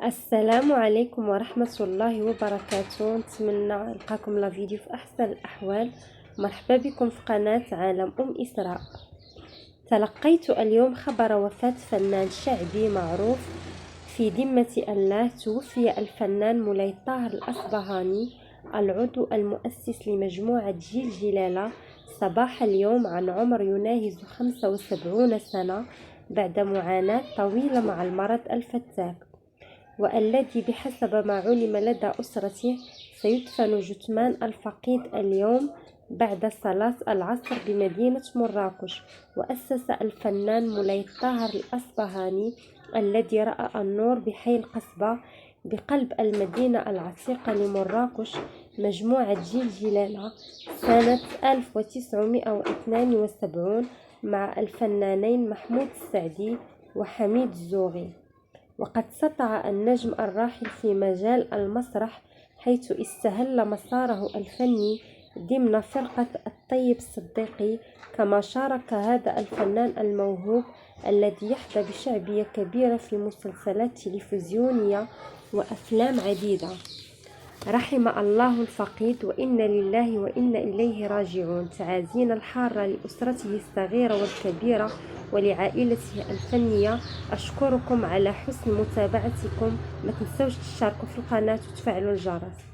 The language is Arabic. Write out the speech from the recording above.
السلام عليكم ورحمة الله وبركاته. نتمنى نلقاكم لا فيديو في أحسن الأحوال. مرحبا بكم في قناة عالم إسراء. تلقيت اليوم خبر وفاة فنان شعبي معروف في ذمة الله. توفي الفنان مولاي طاهر الأصبهاني العضو المؤسس لمجموعة جيل جلالة صباح اليوم عن عمر يناهز 75 سنة بعد معاناة طويلة مع المرض الفتاك، والذي بحسب ما علم لدى أسرته سيدفن جثمان الفقيد اليوم بعد صلاة العصر بمدينة مراكش. وأسس الفنان مولاي طاهر الأصبهاني الذي رأى النور بحي القصبة بقلب المدينة العتيقة لمراكش مجموعة جيل جلالة سنة 1972 مع الفنانين محمود السعدي وحميد الزوغي. وقد سطع النجم الراحل في مجال المسرح، حيث استهل مساره الفني ضمن فرقة الطيب الصديقي، كما شارك هذا الفنان الموهوب الذي يحظى بشعبية كبيرة في مسلسلات تلفزيونية وأفلام عديدة. رحم الله الفقيد، وإنا لله وإنا إليه راجعون. تعازينا الحارة لأسرته الصغيرة والكبيرة ولعائلته الفنية. أشكركم على حسن متابعتكم. ما تنسوش تشتركوا في القناة وتفعلوا الجرس.